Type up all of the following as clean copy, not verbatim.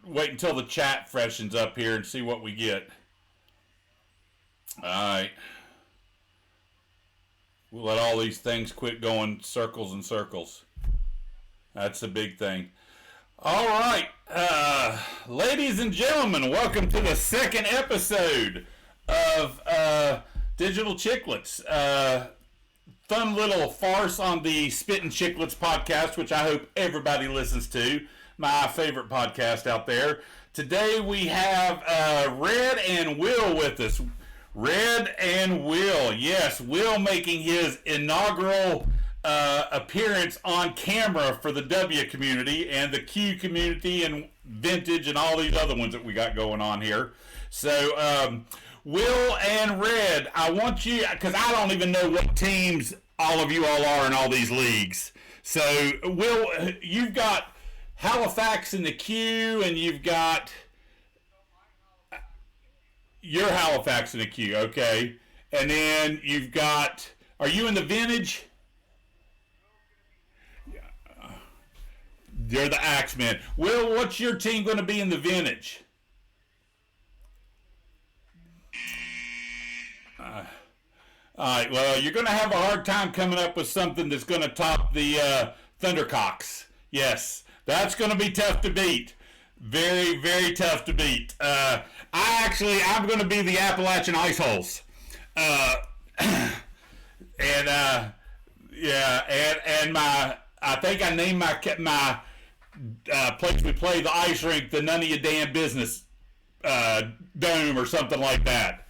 wait until the chat freshens up here and see what we get. All right. We'll let all these things quit going circles and circles. That's the big thing. All right. Ladies and gentlemen, welcome to the second episode of Digital Chiclets. Fun little farce on the Spittin' Chiclets podcast, which I hope everybody listens to. My favorite podcast out there. Today we have Red and Wil with us. Red and Wil. Yes, Wil making his inaugural appearance on camera for the W community and the Q community and Vintage and all these other ones that we got going on here. So, Wil and Red, I want you, because I don't even know what teams all of you all are in all these leagues. So, Wil, you've got Halifax in the Q, and you've got your Halifax in the Q, okay. And then you've got, are you in the Vintage? You're the Axemen. Wil, what's your team going to be in the Vintage? All right, well, you're going to have a hard time coming up with something that's going to top the Thundercocks. Yes, that's going to be tough to beat. Very, very tough to beat. I'm going to be the Appalachian Ice Holes. I think I named my place we play the ice rink the None of Your Damn Business Dome or something like that.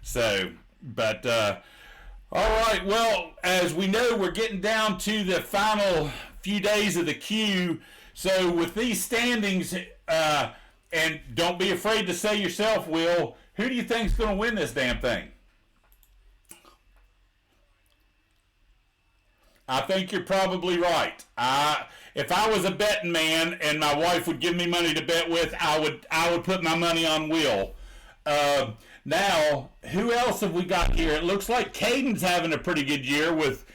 So, but all right. Well, as we know, we're getting down to the final few days of the Q. So with these standings, and don't be afraid to say yourself, Wil, who do you think's going to win this damn thing? I think you're probably right. If I was a betting man and my wife would give me money to bet with, I would put my money on Wil. Now, who else have we got here? It looks like Caden's having a pretty good year with.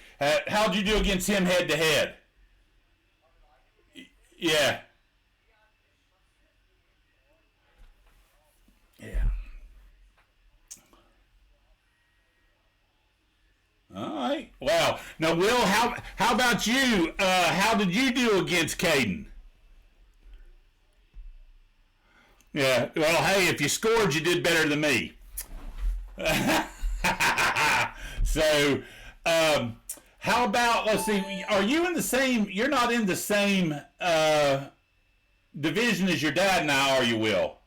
How'd you do against him head to head? Yeah. Yeah. All right. Well, now, Wil, how about you? How did you do against Caden? Yeah. Well, hey, if you scored, you did better than me. So, how about, let's see, are you in the same, you're not in the same division as your dad now, are you, Wil?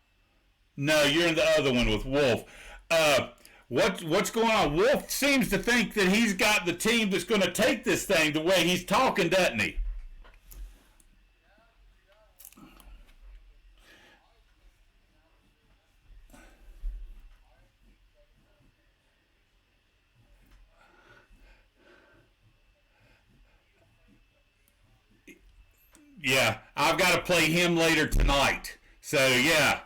No, you're in the other one with Wolf. What's going on? Wolf seems to think that he's got the team that's going to take this thing the way he's talking, doesn't he? Yeah, I've got to play him later tonight. So, yeah.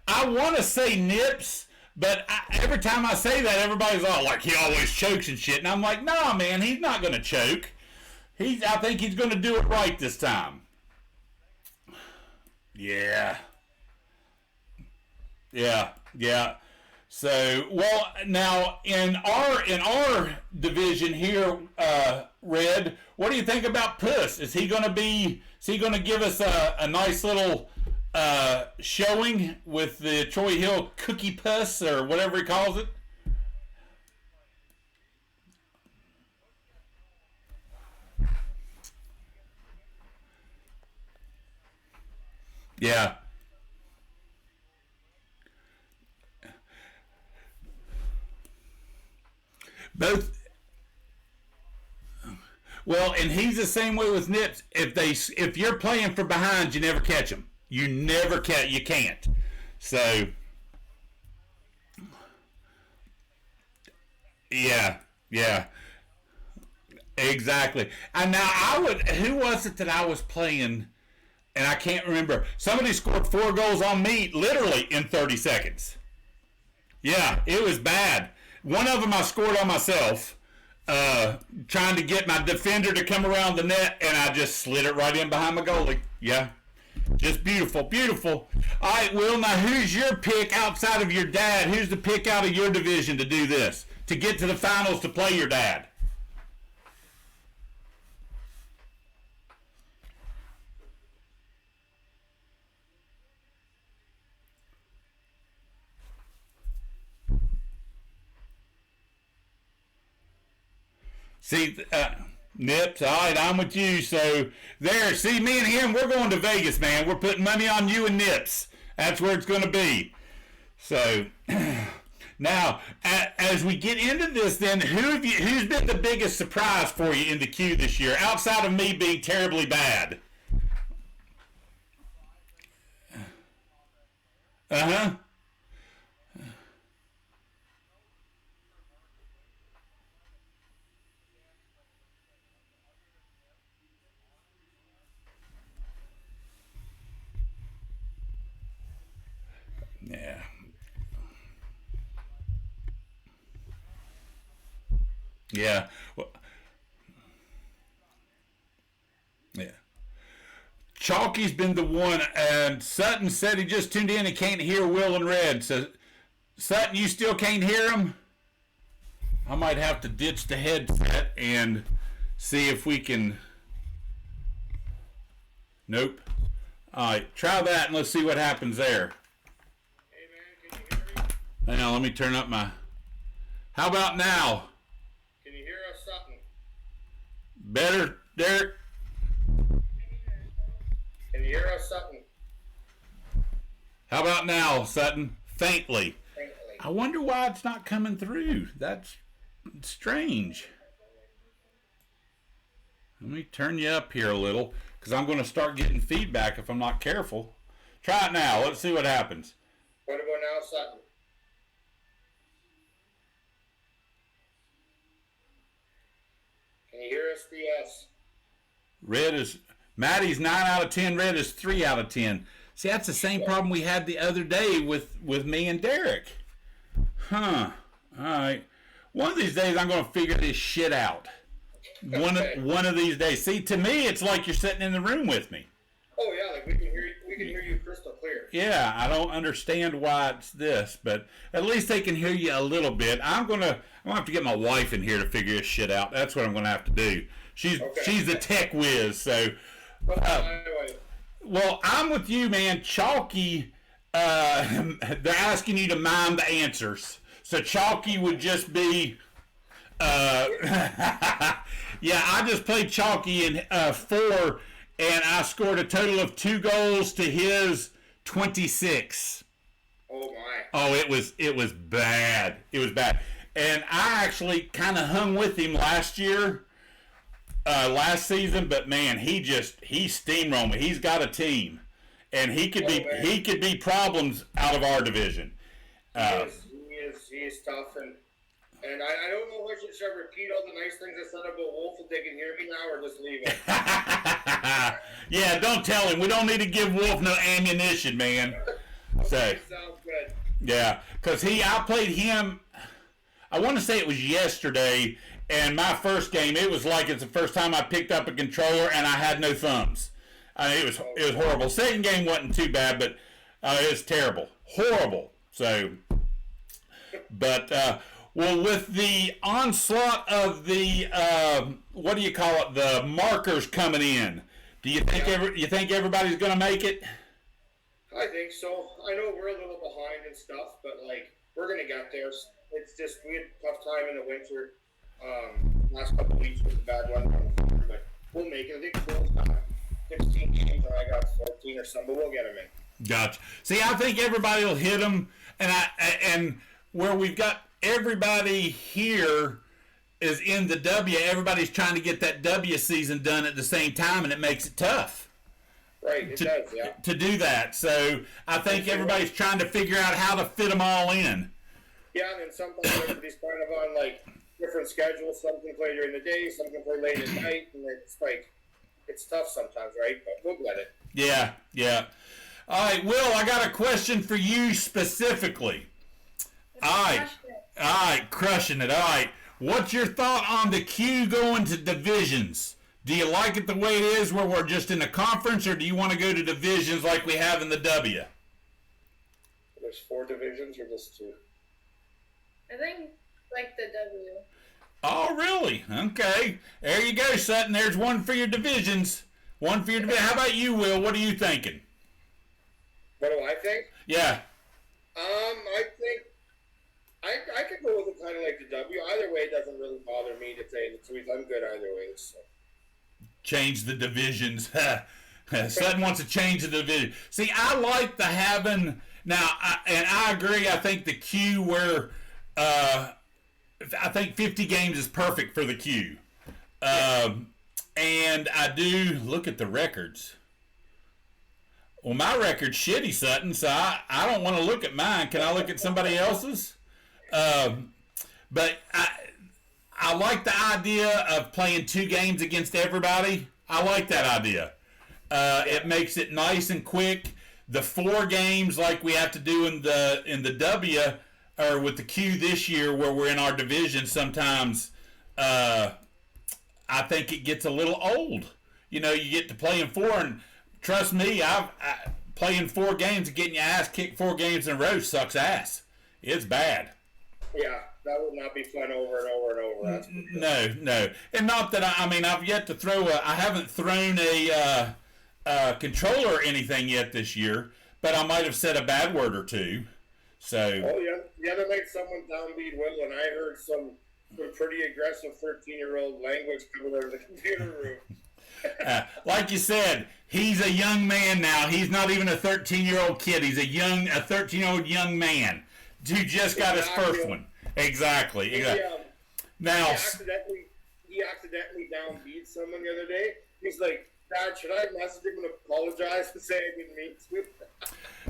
I want to say Nips, but every time I say that, everybody's all like, he always chokes and shit. And I'm like, nah, man, he's not going to choke. I think he's going to do it right this time. Yeah. Yeah, yeah. So, well, now in our division here, Red, what do you think about Puss? Is he going to give us a nice little showing with the Troy Hill Cookie Puss or whatever he calls it? Yeah. Both. Well, and he's the same way with Nips. If you're playing for behind, you never catch them. You can't. So, yeah, yeah, exactly. And now who was it that I was playing? And I can't remember. Somebody scored 4 goals on me, literally in 30 seconds. Yeah, it was bad. One of them I scored on myself, trying to get my defender to come around the net, and I just slid it right in behind my goalie. Yeah, Just beautiful, beautiful. All right, Will, now who's your pick outside of your dad? Who's the pick out of your division to do this? To get to the finals to play your dad? See, Nips, all right, I'm with you. So there, see, me and him, we're going to Vegas, man. We're putting money on you and Nips. That's where it's going to be. So now, as we get into this, then who's been the biggest surprise for you in the queue this year, outside of me being terribly bad? Uh huh. Yeah. Yeah. Well, yeah. Chalky's been the one, and Sutton said he just tuned in and can't hear Wil and Red. So, Sutton, you still can't hear him? I might have to ditch the headset and see if we can. Nope. All right, try that and let's see what happens there. Hey man, can you hear me? Hang on, let me turn up my. How about now? Can you hear us, Sutton? Better, Derek? Can you hear us, Sutton? How about now, Sutton? Faintly. Faintly. I wonder why it's not coming through. That's strange. Let me turn you up here a little, because I'm going to start getting feedback if I'm not careful. Try it now. Let's see what happens. What about now, Sutton? Can you hear us, BS? Red is Maddie's 9 out of 10. Red is 3 out of 10. See, that's the same problem we had the other day with me and Derek. Huh. All right. One of these days, I'm going to figure this shit out. One of these days. See, to me, it's like you're sitting in the room with me. Oh yeah, like we can hear you. We can hear you crystal clear. Yeah, I don't understand why it's this, but at least they can hear you a little bit. I'm gonna have to get my wife in here to figure this shit out. That's what I'm gonna have to do. She's the tech whiz. So, well, I'm with you, man. Chalky, they're asking you to mime the answers. So Chalky would just be, yeah. I just played Chalky in 4. And I scored a total of 2 goals to his 26. Oh my! Oh, it was bad. It was bad. And I actually kind of hung with him last season. But man, he steamrolled me. He's got a team, and he could be problems out of our division. He is tough, and I don't know if I should repeat all the nice things I said about Wolf if they can hear me now, or just leave it. Yeah, don't tell him. We don't need to give Wolf no ammunition, man. Okay, sounds good. Yeah, because I played him, I want to say it was yesterday, and my first game, it was like it's the first time I picked up a controller and I had no thumbs. It was horrible. Second game wasn't too bad, but it was terrible. Horrible. So, but, well, with the onslaught of the, what do you call it, the markers coming in, do you think you think everybody's going to make it? I think so. I know we're a little behind and stuff, but, like, we're going to get there. It's just, we had a tough time in the winter. Last couple of weeks was a bad one, but we'll make it. I think 16 games, and I got 14 or something, but we'll get them in. Gotcha. See, I think everybody will hit them, and where we've got everybody here is in the W. Everybody's trying to get that W season done at the same time, and it makes it tough. Right, it does, yeah. To do that. So I think everybody's trying to figure out how to fit them all in. Yeah, and then sometimes everybody's kind of on, like, different schedules. Some can play during the day, some can play late at night, and it's like, it's tough sometimes, right? But we'll get it. Yeah, yeah. All right, Will, I got a question for you specifically. All right, crushing it. All right, what's your thought on the Q going to divisions? Do you like it the way it is where we're just in a conference, or do you want to go to divisions like we have in the W? There's 4 divisions or just 2? I think like the W. Oh, really? Okay. There you go, Sutton. There's one for your divisions. One for your division. How about you, Will? What are you thinking? What do I think? Yeah. I think I could go with it kind of like the W. Either way, it doesn't really bother me, to tell you the truth. I'm good either way. So. Change the divisions. Sutton wants to change the division. See, I like the having now, and I agree. I think the Q where I think 50 games is perfect for the Q, and I do look at the records. Well, my record's shitty, Sutton, so I don't want to look at mine. Can I look at somebody else's? But I like the idea of playing 2 games against everybody. I like that idea. It makes it nice and quick. The 4 games like we have to do in the W or with the Q this year, where we're in our division, sometimes I think it gets a little old. You know, you get to play in 4, and trust me, playing 4 games and getting your ass kicked 4 games in a row sucks ass. It's bad. Yeah, that would not be fun over and over and over. That's No. And not that I've yet to throw I haven't thrown a controller or anything yet this year, but I might have said a bad word or 2. So. Oh, yeah. The other night someone downbeat Will, and I heard some pretty aggressive 13-year-old language coming out of the computer room. Like you said, he's a young man now. He's not even a 13-year-old kid. He's a 13-year-old young man who just got his first one. Exactly. Now, he accidentally downbeat someone the other day. He's like, Dad, should I message him and apologize and say I didn't mean to?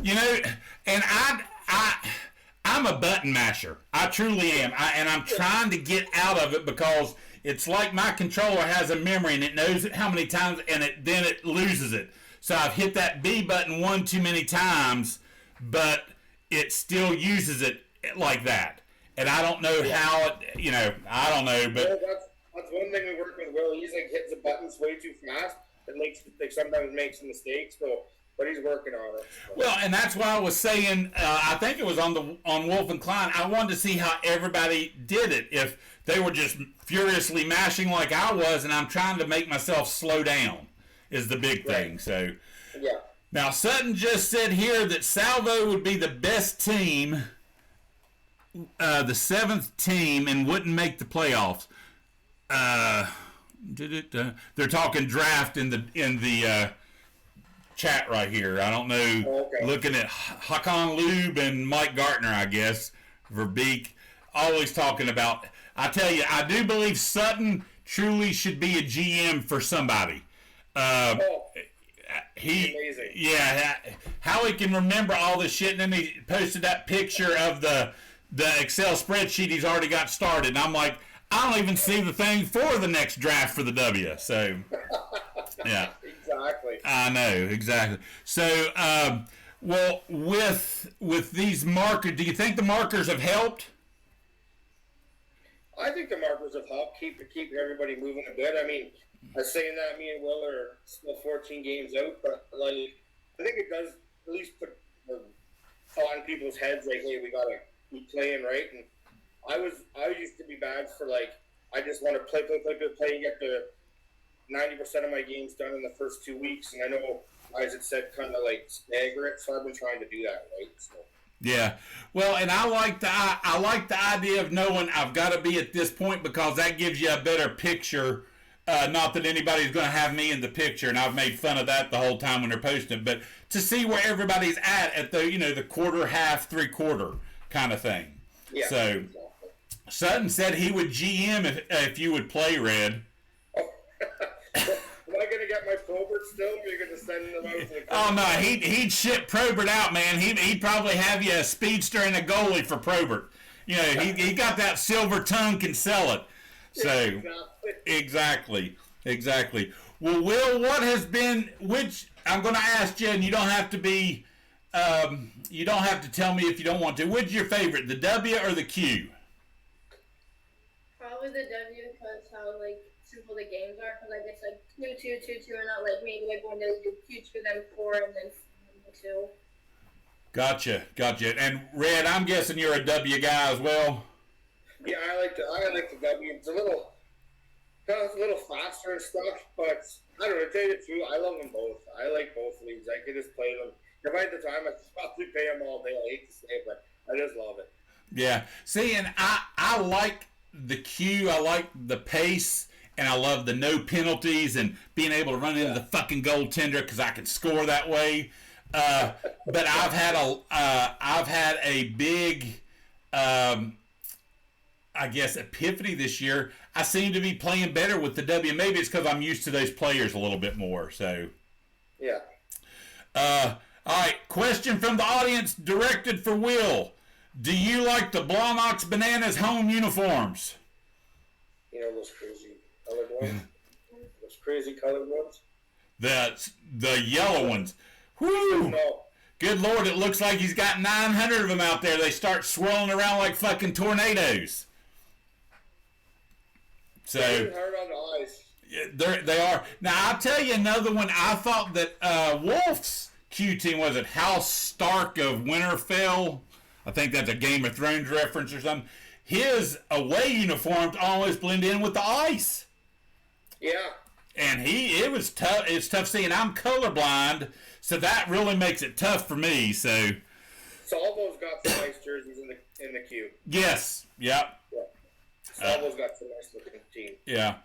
You know, and I'm a button masher. I truly am. And I'm trying to get out of it because it's like my controller has a memory and it knows how many times, and then it loses it. So I've hit that B button 1 too many times, but it still uses it like that. And I don't know how it, I don't know, but. Well, that's one thing we work with Will. He's like hits the buttons way too fast and sometimes makes mistakes, but he's working on it. So. Well, and that's why I was saying, I think it was on Wolf and Klein, I wanted to see how everybody did it. If they were just furiously mashing like I was, and I'm trying to make myself slow down is the big thing. Right. So, yeah. Now, Sutton just said here that Salvo would be the best team, the 7th team, and wouldn't make the playoffs. They're talking draft in the chat right here. I don't know. Okay. Looking at Hakan Lube and Mike Gartner, I guess, Verbeek, always talking about. I tell you, I do believe Sutton truly should be a GM for somebody. Amazing. Yeah, how he can remember all this shit, and then he posted that picture of the Excel spreadsheet he's already got started, and I'm like, I don't even see the thing for the next draft for the W. So, yeah. Exactly. I know, exactly. So, well, with these markers, do you think the markers have helped? I think the markers have helped keep everybody moving a bit. I mean, saying that, me and Will are still 14 games out, but like, I think it does at least put thought in people's heads, like, hey, we gotta keep playing, right? And I used to be bad for, like, I just want to play and get the 90% of my games done in the first 2 weeks, and I know guys had said kind of like stagger it, so I've been trying to do that, right? So. Yeah, well, and I like the idea of knowing I've got to be at this point, because that gives you a better picture. Not that anybody's going to have me in the picture, and I've made fun of that the whole time when they're posting, but to see where everybody's at the the quarter, half, 3/4 kind of thing. Yeah. So Exactly. Sutton said he would GM if you would play, Red. Am I going to get my Probert still, or are you going to send them out to the Oh, no, he'd ship Probert out, man. He'd probably have you a speedster and a goalie for Probert. He got that silver tongue, can sell it. So, exactly. Well, Will, what has been, I'm going to ask you, and you don't have to be, you don't have to tell me if you don't want to. Which is your favorite, the W or the Q? Probably the W, because how simple the games are, because like it's like 2-2-2-2, and not like maybe like when they do 2-2, then 4, and then 2. Gotcha. And Red, I'm guessing you're a W guy as well. Yeah, I like the W. It's a little faster and stuff, but I don't know. To tell you the truth, I love them both. I like both leagues. I could just play them. If I had the time, I'd probably pay them all day. I hate to say it, but I just love it. Yeah. See, and I like the queue. I like the pace, and I love the no penalties and being able to run into the fucking goaltender because I can score that way. But I've had a big, I guess, epiphany this year. I seem to be playing better with the W. Maybe it's because I'm used to those players a little bit more. So, yeah. All right. Question from the audience directed for Will. Do you like the Blaunox Bananas home uniforms? You know those crazy colored ones? Those crazy colored ones? The yellow ones. Whoo! No. Good Lord, it looks like he's got 900 of them out there. They start swirling around like fucking tornadoes. So They're hard on the eyes. they are. Now, I'll tell you another one. I thought that Wolf's Q team, was it House Stark of Winterfell? I think that's a Game of Thrones reference or something. His away uniforms almost blend in with the ice. Yeah. And it was tough. It's tough seeing. I'm colorblind, so that really makes it tough for me. So Salvo's got some nice jerseys in the queue. yes, yep. Yeah. Salvo's got some nice looking team. Yeah.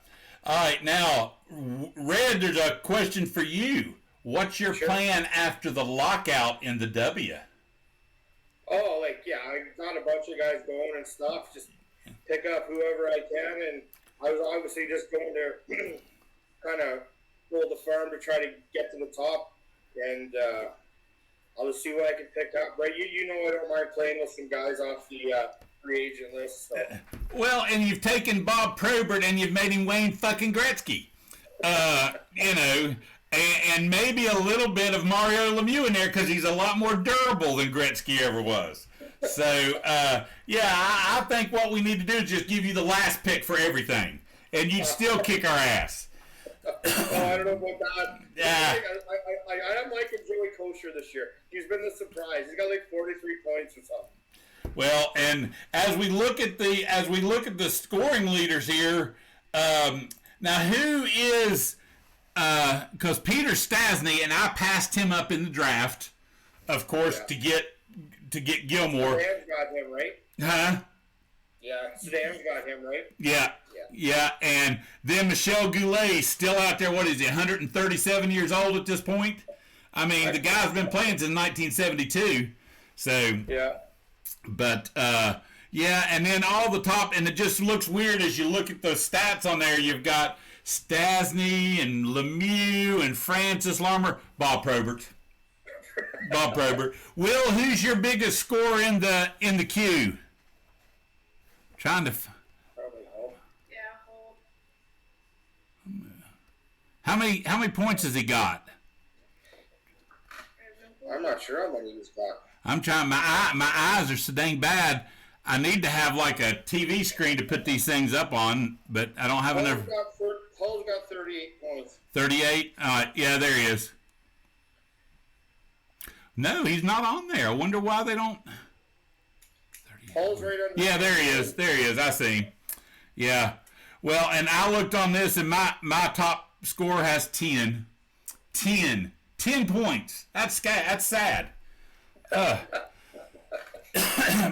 All right, now, Red, there's a question for you. What's your plan after the lockout in the W? Oh, I got a bunch of guys going and stuff. Just pick up whoever I can, and I was obviously just going to kind of build the farm to try to get to the top, and I'll just see what I can pick up. But you know I don't mind playing with some guys off the free agent list. So. Well, and you've taken Bob Probert and you've made him Wayne fucking Gretzky. And maybe a little bit of Mario Lemieux in there because he's a lot more durable than Gretzky ever was. So, I think what we need to do is just give you the last pick for everything, and you'd still kick our ass. I don't know about that. Yeah. I am liking Joey Kosher this year. He's been the surprise. He's got like 43 points or something. Well, and as we look at the scoring leaders here, now who is? Because Peter Stasny, and I passed him up in the draft, of course, to get Gilmore. Sedan's got him, right? Huh? Yeah, Sedan's got him, right? Yeah, and then Michel Goulet still out there. What is he, 137 years old at this point? I mean, the guy's been playing since 1972. So yeah. But and then all the top, and it just looks weird as you look at the stats on there. You've got Stasny and Lemieux and Francis Larmer, Bob Probert. Will, who's your biggest scorer in the queue? Trying to. Probably Hull. Yeah, How Hull. many points has he got? I'm not sure how many he's got. I'm trying. My eyes are so dang bad. I need to have like a TV screen to put these things up on, but I don't have enough. Hull's got 38 points. 38? Yeah, there he is. No, he's not on there. I wonder why they don't. Hull's right under. Yeah, there he is. I see him. Yeah. Well, and I looked on this, and my top score has 10. 10 points. That's sad.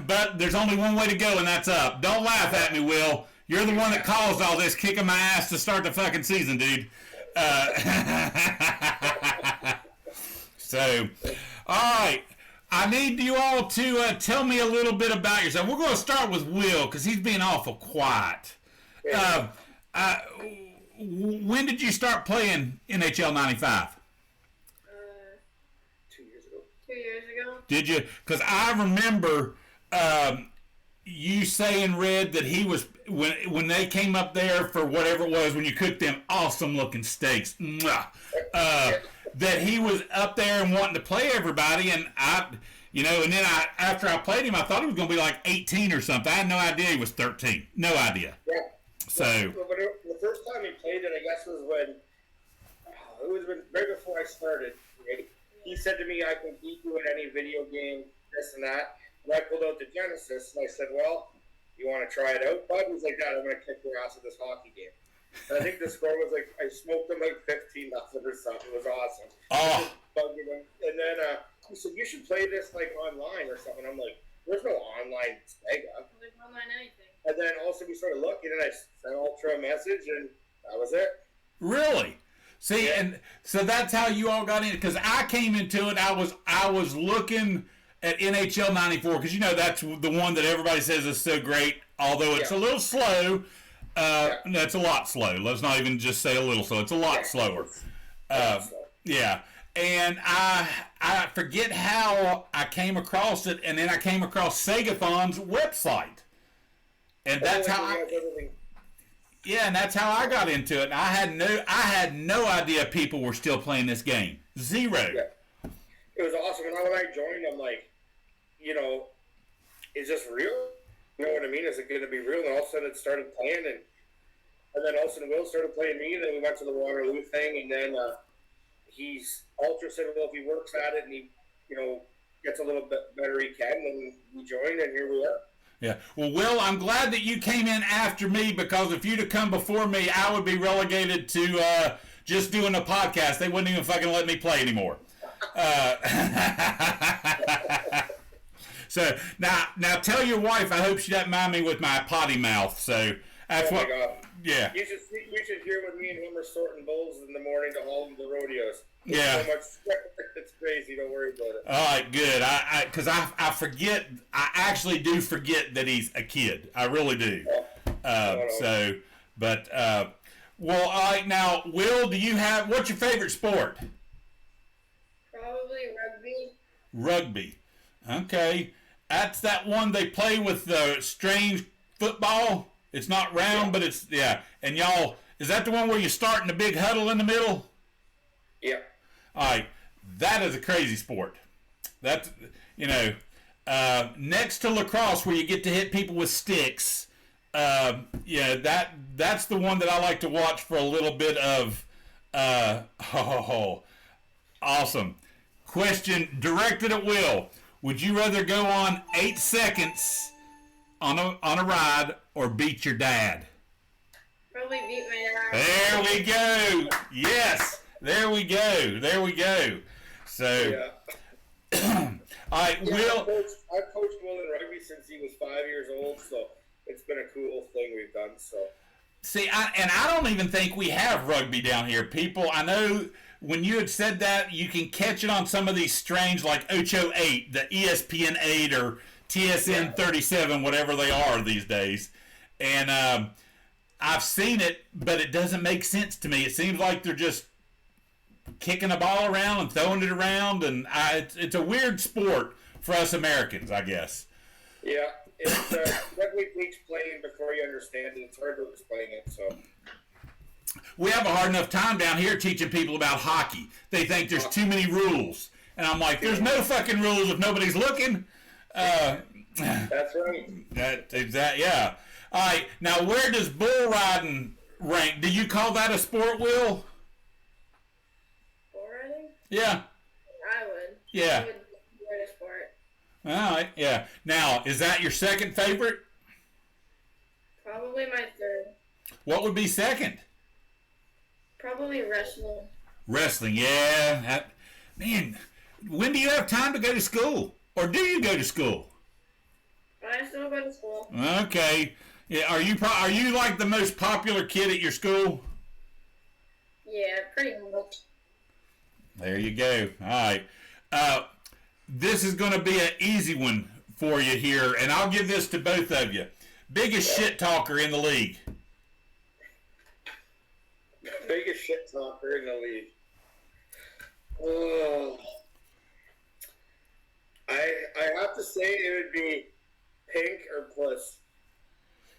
But there's only one way to go, and that's up. Don't laugh at me, Will. You're the one that caused all this kicking my ass to start the fucking season, dude. So, all right. I need you all to tell me a little bit about yourself. We're going to start with Will because he's being awful quiet. When did you start playing NHL 95? 2 years ago. 2 years ago. Did you? Because I remember you saying, Red, that he was when they came up there for whatever it was when you cooked them awesome looking steaks. That he was up there and wanting to play everybody, and and then after I played him, I thought he was going to be like 18 or something. I had no idea he was 13. No idea. Yeah. So. The first time he played it, I guess, was when right before I started. Right? He said to me, "I can beat you in any video game, this and that." And I pulled out the Genesis, and I said, "Well, you want to try it out, bud?" He's like, "Dad, I'm going to kick your ass at this hockey game." And I think the score was like, I smoked him like 15-0 or something. It was awesome. Oh. Bugging him. And then he said, "You should play this like online or something." I'm like, "There's no online Sega." Like online anything. And then also we started looking, and I sent Ultra a message, and that was it. Really? See, Yeah. and so that's how you all got in. Because I came into it, I was looking at NHL '94 because that's the one that everybody says is so great. Although it's a little slow. That's a lot slow. Let's not even just say a little slow. It's a lot slower. Yeah. And I forget how I came across it, and then I came across Segathon's website. And that's how and that's how I got into it. And I had no idea people were still playing this game. Zero. Yeah. It was awesome. And when I joined, I'm like, is this real? You know what I mean? Is it going to be real? And all of a sudden it started playing, and then all of a sudden Will started playing me, and then we went to the Waterloo thing, and then Ultra said, well, if he works at it and he, gets a little bit better he can, then we joined, and here we are. Yeah. Well, Will, I'm glad that you came in after me, because if you'd have come before me, I would be relegated to just doing a podcast. They wouldn't even fucking let me play anymore. So now tell your wife I hope she doesn't mind me with my potty mouth. So that's my what. God. Yeah. You should hear when me and him are sorting bulls in the morning to haul them to rodeos. Yeah. So much, it's crazy. Don't worry about it. All right, good. Because I forget. I actually do forget that he's a kid. I really do. Well, all right. Now, Will, what's your favorite sport? Probably rugby. Rugby. Okay. That's that one they play with the strange football. It's not round, but it's, And y'all, is that the one where you start in the big huddle in the middle? Yeah. All right. That is a crazy sport. That's, next to lacrosse where you get to hit people with sticks. That's the one that I like to watch for a little bit of, awesome. Question directed at Will. Would you rather go on 8 seconds on a ride or beat your dad? Probably beat my dad. There we go. Yes. There we go. So, all right, Will. I've coached Will in rugby since he was 5 years old, so it's been a cool thing we've done. So, see, I don't even think we have rugby down here. People, I know when you had said that, you can catch it on some of these strange, like Ocho 8, the ESPN 8, or TSN 37, whatever they are these days. And I've seen it, but it doesn't make sense to me. It seems like they're just kicking a ball around and throwing it around, and it's a weird sport for us Americans, I guess. Yeah, it's rugby takes playing before you understand it. It's hard to explain it, so. We have a hard enough time down here teaching people about hockey. They think there's too many rules. And I'm like, there's no fucking rules if nobody's looking. That's right. Yeah. All right, now where does bull riding rank? Do you call that a sport, Will? Bull riding? Yeah. I would. Yeah. I would do a sport. All right, yeah. Now, is that your second favorite? Probably my third. What would be second? Probably wrestling. Wrestling, yeah. Man, when do you have time to go to school? Or do you go to school? I still go to school. Okay. Yeah, are you like the most popular kid at your school? Yeah, pretty much. There you go. All right. This is going to be an easy one for you here, and I'll give this to both of you. Biggest shit talker in the league. Biggest shit talker in the league. Oh. I have to say it would be Pink or Puss.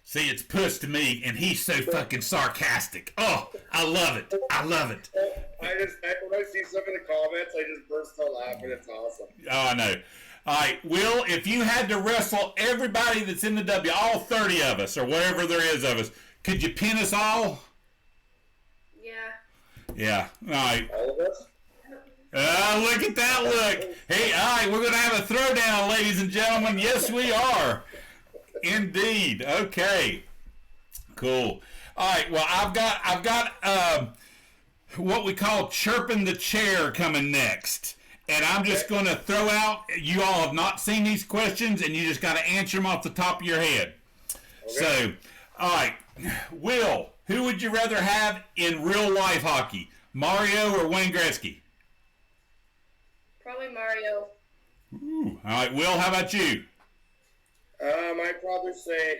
See, it's Puss to me, and he's so fucking sarcastic. Oh, I love it. When I see some of the comments, I just burst out laughing. It's awesome. Oh, I know. All right, Will, if you had to wrestle everybody that's in the W, all 30 of us, or whatever there is of us, could you pin us all? Yeah. All right. All of us? Look at that look. Hey, all right, we're going to have a throwdown, ladies and gentlemen. Yes, we are. Indeed. Okay. Cool. All right. Well, I've got what we call chirping the chair coming next. And I'm just going to throw out, you all have not seen these questions, and you just got to answer them off the top of your head. Okay. So, all right. Will, who would you rather have in real life hockey? Mario or Wayne Gretzky? Probably Mario. Ooh. All right. Will, how about you? I'd probably say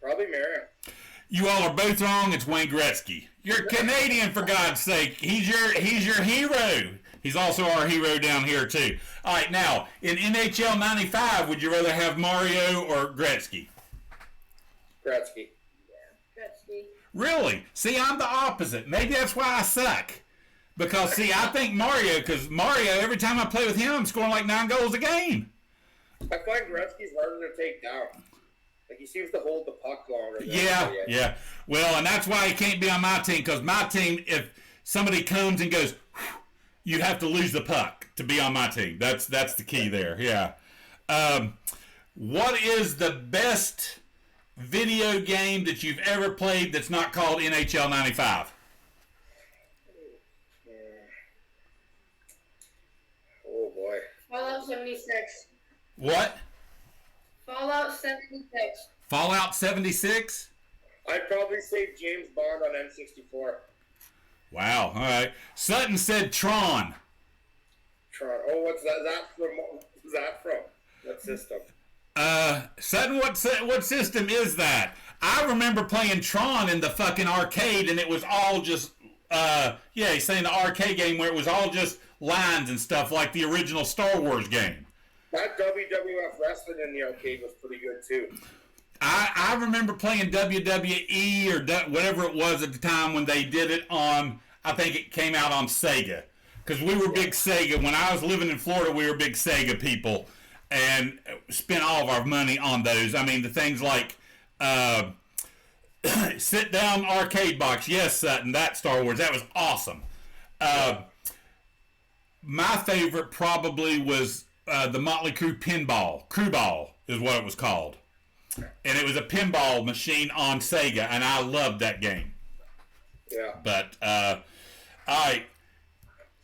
probably Mario. You all are both wrong. It's Wayne Gretzky. You're Canadian, for God's sake. He's your hero. He's also our hero down here, too. All right, now, in NHL 95, would you rather have Mario or Gretzky? Gretzky. Yeah, Gretzky. Really? See, I'm the opposite. Maybe that's why I suck. Because, see, I think Mario, every time I play with him, I'm scoring like 9 goals a game. I find Gretzky's harder to take down. Like, he seems to hold the puck longer. Yeah. Well, and that's why he can't be on my team, because my team, if somebody comes and goes, you have to lose the puck to be on my team. That's the key there. Yeah. What is the best video game that you've ever played that's not called NHL 95? Oh boy. Fallout 76. What? Fallout 76. Fallout 76? I'd probably say James Bond on N64. Wow. All right. Sutton said Tron. Tron. Oh, what's that from? What system? Sutton, what system is that? I remember playing Tron in the fucking arcade, and it was all just, he's saying the arcade game where it was all just lines and stuff like the original Star Wars game. That WWF wrestling in the arcade was pretty good, too. I remember playing WWE or whatever it was at the time when they did it on, I think it came out on Sega. Because we were big Sega. When I was living in Florida, we were big Sega people and spent all of our money on those. I mean, the things like sit-down arcade box. Yes, Sutton, that Star Wars. That was awesome. My favorite probably was the Motley Crue pinball. Crew Ball is what it was called. And it was a pinball machine on Sega, and I loved that game. Yeah. But, all right.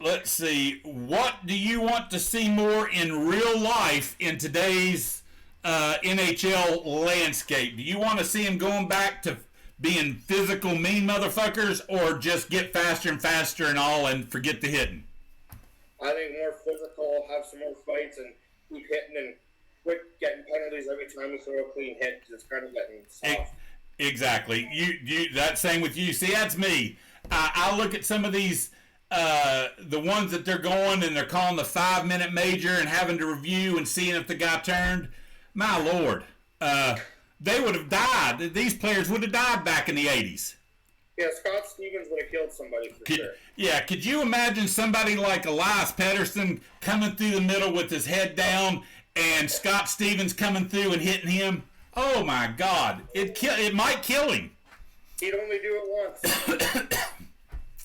Let's see. What do you want to see more in real life in today's NHL landscape? Do you want to see them going back to being physical, mean motherfuckers, or just get faster and faster and all and forget the hitting? I think more physical, have some more fights, and keep hitting and quit getting penalties every time we throw a clean hit, because it's kind of getting soft. Exactly. You that's same with you. See, that's me. I look at some of these, the ones that they're going and they're calling the 5-minute major and having to review and seeing if the guy turned. My Lord. They would have died. These players would have died back in the 80s. Yeah, Scott Stevens would have killed somebody for sure. Yeah, could you imagine somebody like Elias Pettersson coming through the middle with his head down and Scott Stevens coming through and hitting him? Oh, my God. It might kill him. He'd only do it once.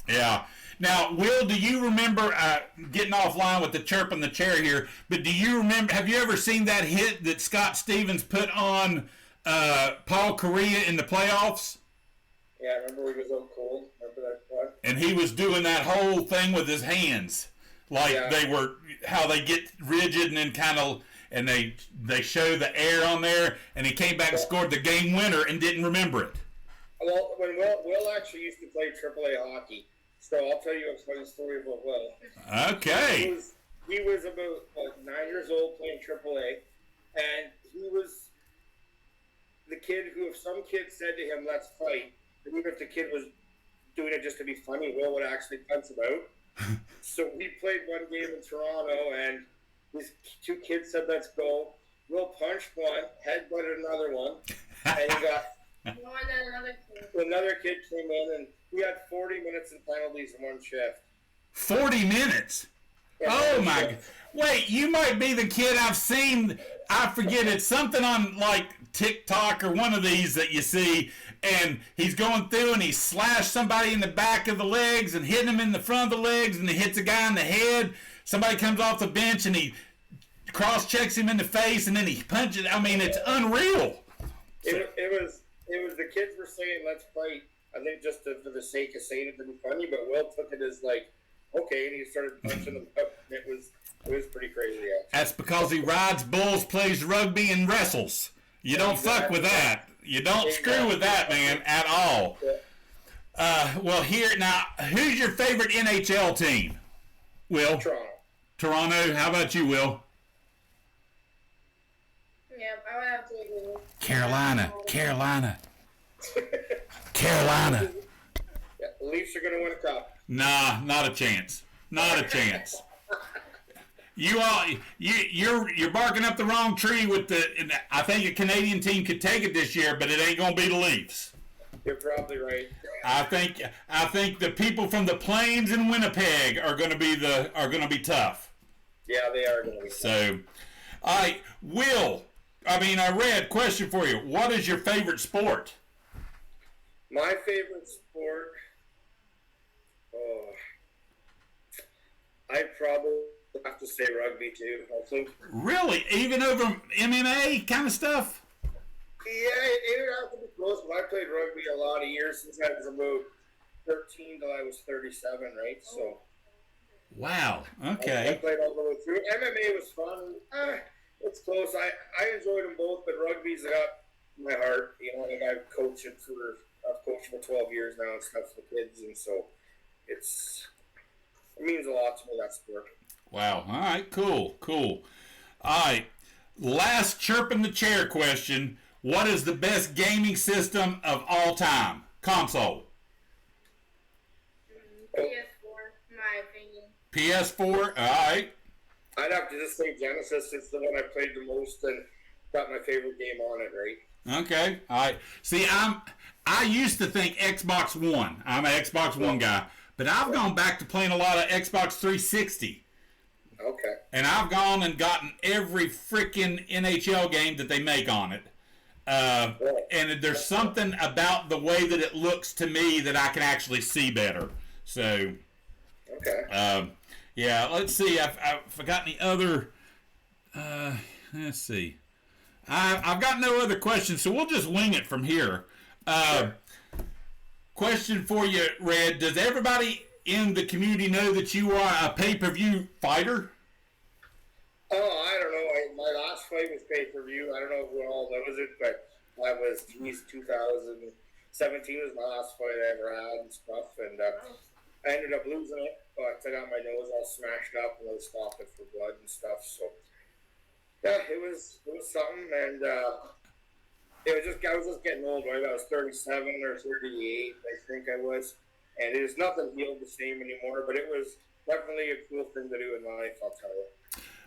Yeah. Now, Will, do you remember, getting offline with the chirp in the chair here, but do you remember, have you ever seen that hit that Scott Stevens put on Paul Correa in the playoffs? Yeah, I remember he was so cold. Remember that one? And he was doing that whole thing with his hands. Like they were, how they get rigid and then kind of, and they show the air on there, and he came back and scored the game winner and didn't remember it. Well, when Will actually used to play AAA hockey, so I'll tell you a funny story about Will. Okay. He was about 9 years old playing AAA, and he was the kid who, if some kid said to him, "Let's fight," even if the kid was doing it just to be funny, Will would actually punch him out. So we played one game in Toronto, and these two kids said, "Let's go." Will punched one, headbutted another one, and he got another kid came in, and we had 40 minutes in penalties in one shift. 40 minutes? Yeah, oh my! Wait, you might be the kid I've seen. I forget, it's something on like TikTok or one of these that you see, and he's going through and he slashed somebody in the back of the legs and hitting him in the front of the legs, and he hits a guy in the head. Somebody comes off the bench and he cross-checks him in the face, and then he punches. I mean, it's unreal. It was the kids were saying, let's fight. I think just for the sake of saying it to be funny, but Will took it as like, okay, and he started punching them up. It was pretty crazy, actually. That's because he rides bulls, plays rugby, and wrestles. You don't fuck with that. You don't screw with that, man, at all. Well, here, now, who's your favorite NHL team? Will? Toronto. How about you, Will? Yeah, I would have to agree. Carolina. Yeah, the Leafs are going to win a cup. Nah, not a chance. Not a chance. You're barking up the wrong tree with the. I think a Canadian team could take it this year, but it ain't gonna be the Leafs. You're probably right. I think the people from the Plains and Winnipeg are gonna be tough. Yeah, they are gonna be tough. So, all right, Red. Question for you: what is your favorite sport? My favorite sport. Oh, I probably have to say rugby too. I think. Really, even over MMA kind of stuff? Yeah, it would have to be close. But I played rugby a lot of years since I was about 13 till I was 37, right? So. Wow. Okay. I played all the way through. MMA was fun. It's close. I enjoyed them both, but rugby's got my heart. You know, like I've coached for 12 years now and stuff for kids, and so it means a lot to me, that sport. Wow. All right. Cool. All right. Last chirp in the chair question. What is the best gaming system of all time? Console. PS4, in my opinion. PS4? All right. I'd have to just say Genesis. It's the one I played the most and got my favorite game on it, right? Okay. All right. See, I used to think Xbox One. I'm an Xbox One guy. But I've gone back to playing a lot of Xbox 360. Okay. And I've gone and gotten every freaking NHL game that they make on it. And there's something about the way that it looks to me that I can actually see better. So, okay. Yeah, let's see. I've forgotten the other. Let's see. I've got no other questions, so we'll just wing it from here. Sure. Question for you, Red. Does everybody in the community know that you are a pay-per-view fighter? Oh, I don't know. My last fight was pay-per-view. I don't know who all knows it, but that was 2017 was my last fight I ever had and stuff, and I ended up losing it, but I got my nose all smashed up and they stopped it for blood and stuff. So yeah, it was something, and I was just getting old. Right, I was 37 or 38, I think I was, and it is nothing healed the same anymore. But it was definitely a cool thing to do in life, I'll tell you.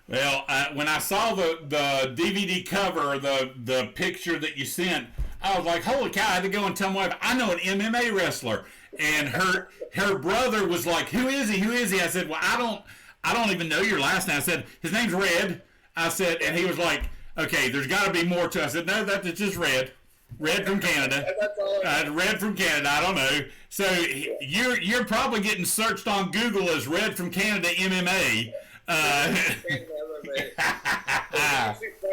Well, when I saw the DVD cover, the picture that you sent, I was like, holy cow, I had to go and tell my wife, I know an MMA wrestler. And her brother was like, who is he? I said, well, I don't even know your last name. I said, his name's Red. I said, and he was like, okay, there's got to be more to it. I said, no, that's just Red. Red from Canada. Red from Canada, I don't know. So you're probably getting searched on Google as Red from Canada MMA.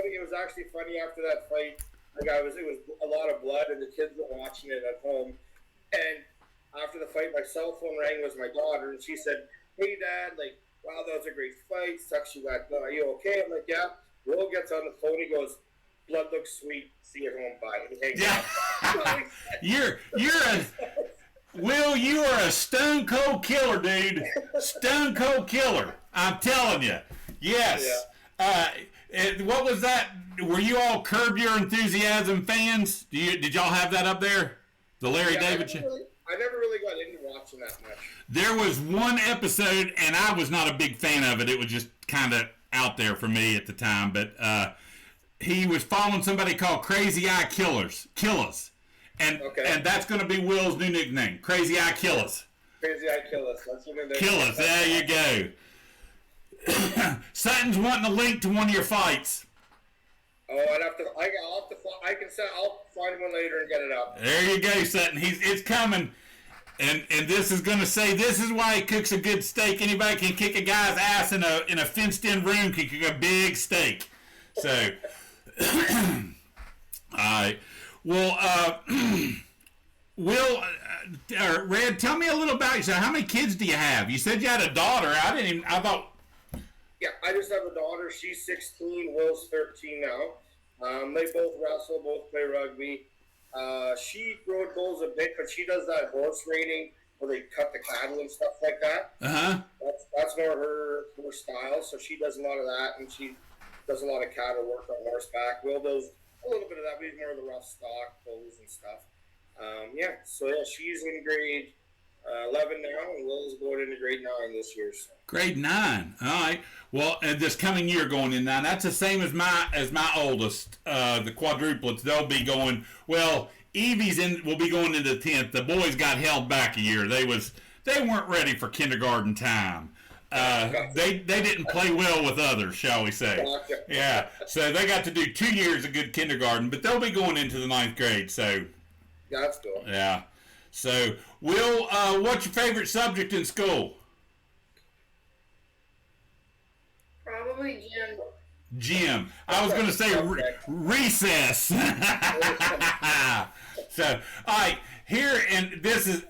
It was actually funny after that fight. Like it was a lot of blood, and the kids were watching it at home. And after the fight, my cell phone rang. Was my daughter, and she said, "Hey, Dad, like, wow, that was a great fight. Sucks you got blood. Are you okay?" I'm like, "Yeah." Will gets on the phone. He goes, "Blood looks sweet. See you at home. Bye." And he hangs up. Will, you are a stone cold killer, dude. Stone cold killer. I'm telling you. Yes. Yeah. What was that? Were you all Curb Your Enthusiasm fans? Did y'all have that up there? The Larry David show? I never really got into watching that much. There was one episode, and I was not a big fan of it. It was just kind of out there for me at the time. But he was following somebody called Crazy Eye Killers. And that's going to be Will's new nickname, Crazy Eye Killers. Crazy Eye Killers. That's what it is. Killers. There you go. Sutton's wanting a link to one of your fights. Oh, I'll find one later and get it up. There you go, Sutton. It's coming. And this is going to say, this is why he cooks a good steak. Anybody can kick a guy's ass in a fenced-in room, can cook a big steak. So, all right. Well, Will, Red, tell me a little about yourself. How many kids do you have? You said you had a daughter. I thought. Yeah, I just have a daughter. She's 16. Will's 13 now. They both wrestle, both play rugby. She rode bulls a bit, but she does that horse raiding where they cut the cattle and stuff like that. Uh-huh. That's more her style, so she does a lot of that, and she does a lot of cattle work on horseback. Will does a little bit of that, but he's more of the rough stock, bulls and stuff. She's in grade 11 now, and Will's going into grade 9 this year. So. Grade 9. All right. Well, and this coming year going in 9. That's the same as my oldest, the quadruplets. They'll be going. Well, Evie's will be going into the 10th. The boys got held back a year. They weren't ready for kindergarten time. They didn't play well with others, shall we say? Yeah. So they got to do 2 years of good kindergarten, but they'll be going into the 9th grade. So. That's cool. Yeah. So, Will, what's your favorite subject in school? Probably gym. Gym. I was going to say recess. So, all right, here, and this is,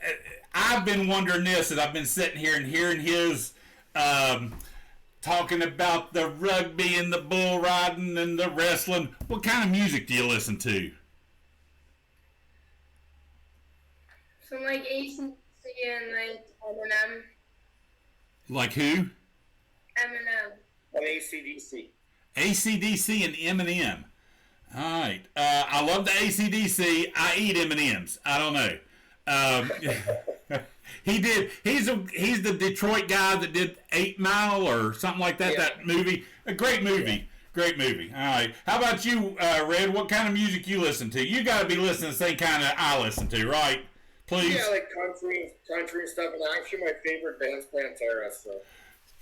I've been wondering this as I've been sitting here and hearing his talking about the rugby and the bull riding and the wrestling. What kind of music do you listen to? Some like AC and like Eminem. Like who? Eminem. And AC/DC. AC/DC and Eminem. All right. I love the AC/DC. I eat M&Ms. I don't know. He did. He's the Detroit guy that did 8 Mile or something like that. Yeah. That movie. A great movie. Yeah. Great movie. All right. How about you, Red? What kind of music you listen to? You got to be listening to the same kind of I listen to, right? Please. Yeah, like country and stuff. And actually, my favorite band's Pantera. So.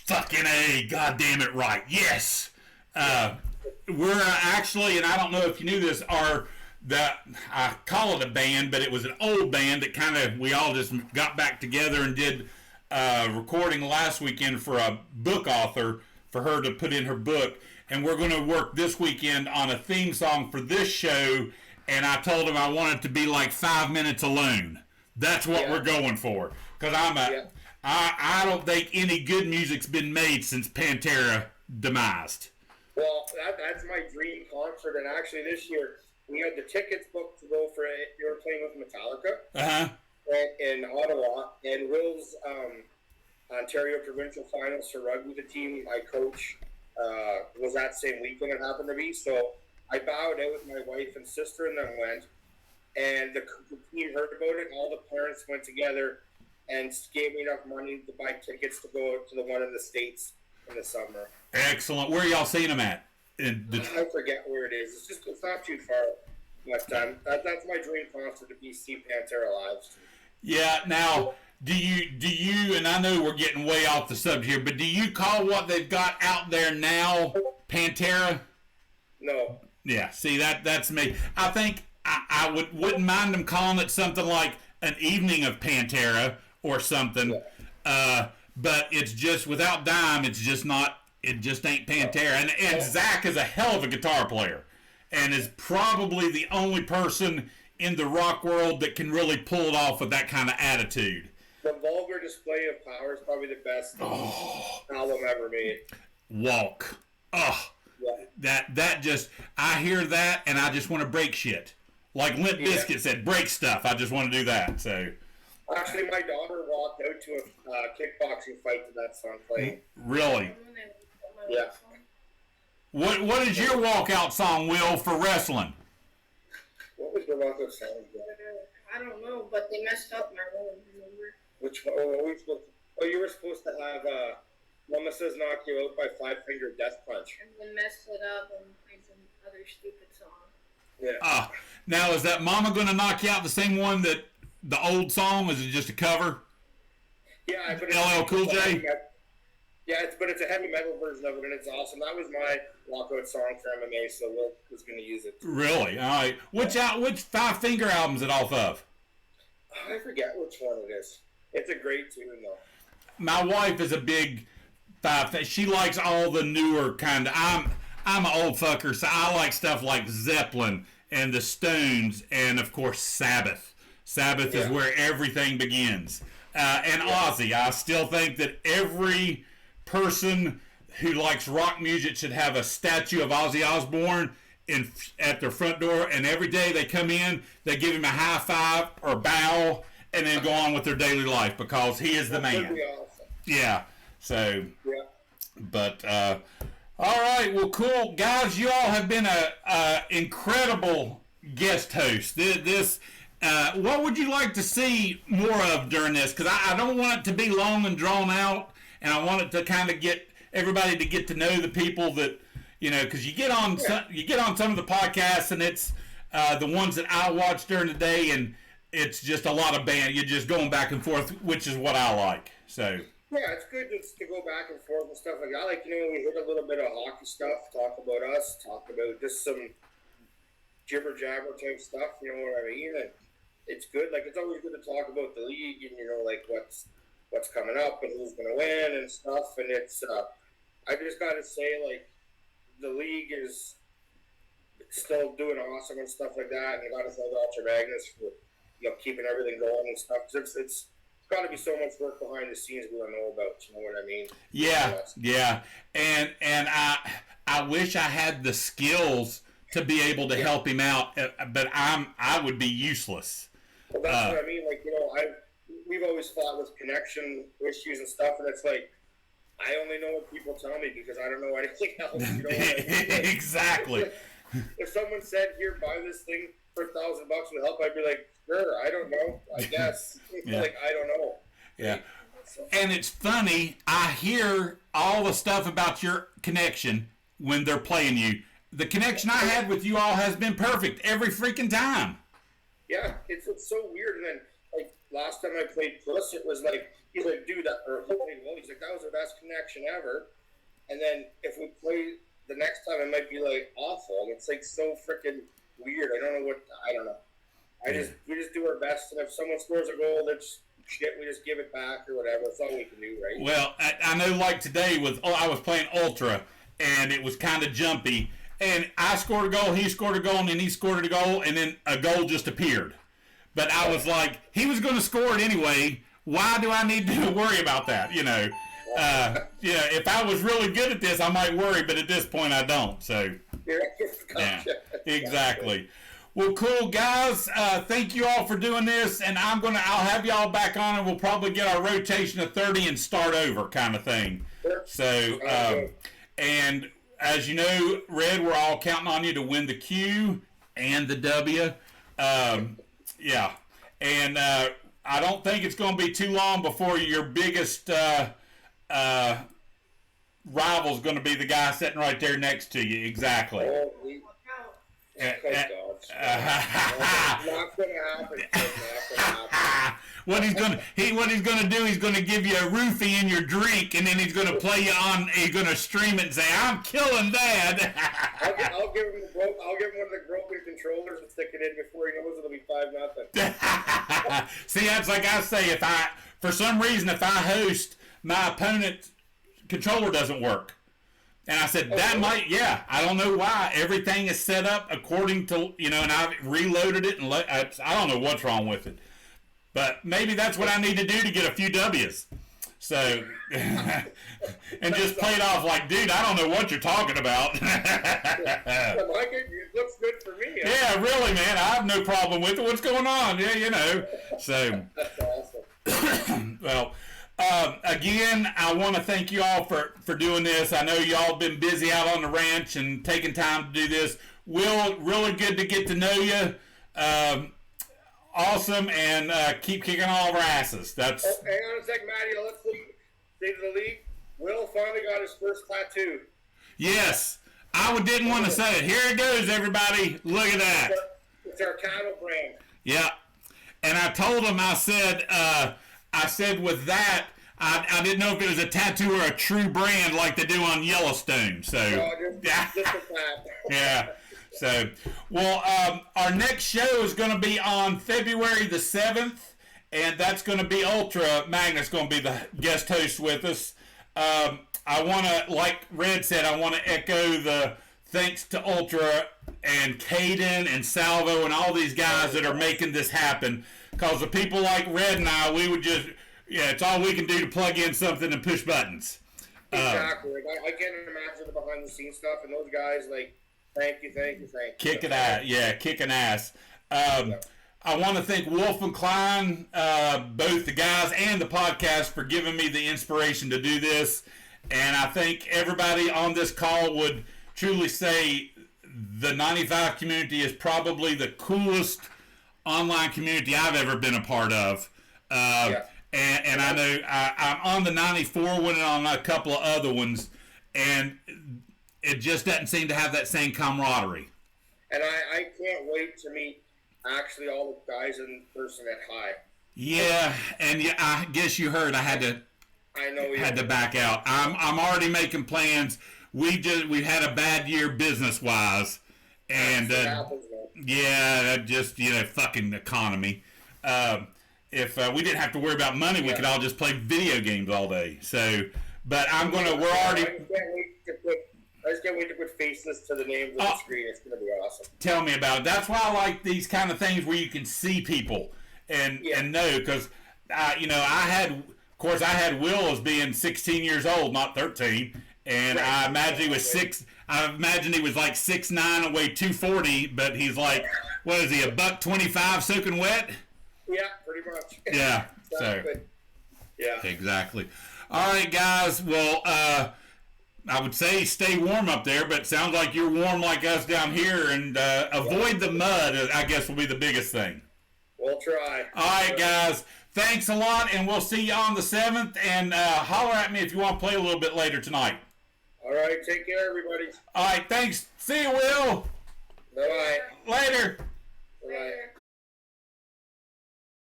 Fucking A. God damn it, right. Yes. We're actually, and I don't know if you knew this, I call it a band, but it was an old band that we all just got back together and did recording last weekend for a book author for her to put in her book. And we're going to work this weekend on a theme song for this show. And I told him I want it to be like 5 minutes alone. That's what we're going for. Because I don't think any good music's been made since Pantera demised. Well, that's my dream concert. And actually this year, we had the tickets booked to go for it. You were playing with Metallica in Ottawa. And Will's Ontario Provincial Finals for rugby, the team I coach, was that same weekend it happened to be. So I bowed out with my wife and sister and then went. And the team heard about it, and all the parents went together and gave me enough money to buy tickets to go to the one in the States in the summer. Excellent. Where are y'all seeing them at? I forget where it is. It's not too far. But that's my dream concert to see Pantera live. Yeah. Now, do you? And I know we're getting way off the subject here, but do you call what they've got out there now Pantera? No. Yeah. See, that's me. I think I wouldn't mind them calling it something like an evening of Pantera or something. Yeah. But it's just without Dime. It's just not. It just ain't Pantera. And Zach is a hell of a guitar player, and is probably the only person in the rock world that can really pull it off with that kind of attitude. The Vulgar Display of Power is probably the best album ever made. Walk. Oh. Yeah. That just, I hear that and I just want to break shit. Like Limp Bizkit said, break stuff. I just want to do that. So. Actually, my daughter walked out to a kickboxing fight to that song playing. Really? Yeah. What is your walkout song, Will, for wrestling? What was the walkout song? I don't know, but they messed up my role, remember? Which one? You were supposed to have Mama Says Knock You Out by Five Finger Death Punch. And then messed it up and played some other stupid song. Yeah. Now, is that Mama Gonna Knock You Out the same one that the old song? Is it just a cover? Yeah. LL Cool J? Yeah, it's a heavy metal version of it, and it's awesome. That was my walkout song for MMA, so Will was going to use it. Really? All right. Which Five Finger album is it off of? I forget which one it is. It's a great tune, though. My wife is a big she likes all the newer kind of. I'm an old fucker, so I like stuff like Zeppelin and the Stones, and of course Sabbath. Sabbath is where everything begins. And Ozzy. I still think that every person who likes rock music should have a statue of Ozzy Osbourne at their front door, and every day they come in, they give him a high five or bow, and then go on with their daily life because he is the man. Awesome. Yeah. So, but all right, well, cool, guys. You all have been a incredible guest host. This, what would you like to see more of during this? Because I don't want it to be long and drawn out, and I want it to kind of get everybody to get to know the people that because you get on some of the podcasts, and it's the ones that I watch during the day, and it's just a lot of band. You're just going back and forth, which is what I like. So. Yeah, it's good to go back and forth and stuff like that. Like, we hit a little bit of hockey stuff, talk about us, talk about just some jibber-jabber type stuff, you know what I mean? And it's good. Like, it's always good to talk about the league and, like, what's coming up and who's going to win and stuff. And it's, I just got to say, like, the league is still doing awesome and stuff like that. And I got to thank Ultra Magnus for, keeping everything going and stuff. Because it's got to be so much work behind the scenes we don't know about. You know what I mean? Yeah. And I wish I had the skills to be able to help him out, but I would be useless. Well, that's what I mean. Like, we've always fought with connection issues and stuff, and it's like I only know what people tell me because I don't know anything else. You know what I mean? Exactly. If someone said, "Here, buy this thing for $1,000 would help," I'd be like, "Sure, I don't know. I guess." Like, I don't know. Yeah. And it's funny, I hear all the stuff about your connection when they're playing you. The connection I had with you all has been perfect every freaking time. Yeah, it's so weird. And then, like, last time I played Puss, it was like, he's like, dude, he's like, that was the best connection ever. And then if we play the next time, it might be, like, awful. It's, like, so freaking weird. I don't know. We just do our best, and if someone scores a goal, that's shit, we just give it back or whatever. That's all we can do, right? Well, I know, like today, I was playing Ultra, and it was kind of jumpy, and I scored a goal, he scored a goal, and then he scored a goal, and then a goal just appeared. But I was like, he was going to score it anyway. Why do I need to worry about that? If I was really good at this, I might worry, but at this point, I don't. So, yeah, exactly. Well, cool, guys. Thank you all for doing this, and I'll have y'all back on, and we'll probably get our rotation of 30 and start over kind of thing. So, and as you know, Red, we're all counting on you to win the Q and the W. Yeah, and I don't think it's going to be too long before your biggest rival's going to be the guy sitting right there next to you. Exactly. Not gonna happen. What he's gonna do? He's gonna give you a roofie in your drink, and then he's gonna play you on. He's gonna stream it and say, "I'm killing Dad." I'll give him one of the broken controllers and stick it in before he knows it'll be 5-0. See, that's like I say. If I host, my opponent's controller doesn't work. And I said, I don't know why. Everything is set up according to, and I've reloaded it, and I don't know what's wrong with it. But maybe that's what I need to do to get a few W's. So, and just play it off like, dude, I don't know what you're talking about. It looks good for me. Yeah, really, man. I have no problem with it. What's going on? Yeah, So, that's awesome. Well, again, I want to thank you all for doing this. I know y'all been busy out on the ranch and taking time to do this. Will, really good to get to know you. Awesome, and keep kicking all of our asses. That's. Oh, hang on a sec, Matty. Let's say to the league. Will finally got his first tattoo. Yes, I didn't want to say it. Here it goes, everybody. Look at that. It's our cattle brand. Yeah, and I told him, I said with that, I didn't know if it was a tattoo or a true brand like they do on Yellowstone. So just a fact. yeah. So, well, our next show is going to be on February the 7th, and that's going to be Ultra Magnus going to be the guest host with us. I want to, like Red said, I want to echo the thanks to Ultra and Caden and Salvo and all these guys that are making this happen. Because the people like Red and I, we would just, it's all we can do to plug in something and push buttons. Exactly. I can't imagine the behind the scenes stuff, and those guys, like, thank you. Kicking ass. I want to thank Wolf and Klein, both the guys and the podcast, for giving me the inspiration to do this. And I think everybody on this call would truly say the 95 community is probably the coolest online community I've ever been a part of. And I know I'm on the 94 one and on a couple of other ones, and it just doesn't seem to have that same camaraderie. And I can't wait to meet actually all the guys in person at High. Yeah, and I guess you heard I had to back out. I'm already making plans. We had a bad year business wise, and just fucking economy. If we didn't have to worry about money, we could all just play video games all day. So, but I just can't wait to put faces to the names on the screen. It's going to be awesome. Tell me about it. That's why I like these kind of things where you can see people and know, because I had Will as being 16 years old, not 13, and right. I imagine he was like 6'9" and weighed 240, but he's like, what is he, $125 soaking wet? Yeah, pretty much. Yeah. So. Yeah. Exactly. All right, guys. Well, I would say stay warm up there, but it sounds like you're warm like us down here, and avoid the mud, I guess, will be the biggest thing. We'll try. All right, guys. Thanks a lot, and we'll see you on the 7th, and holler at me if you want to play a little bit later tonight. All right. Take care, everybody. All right. Thanks. See you, Will. Bye-bye.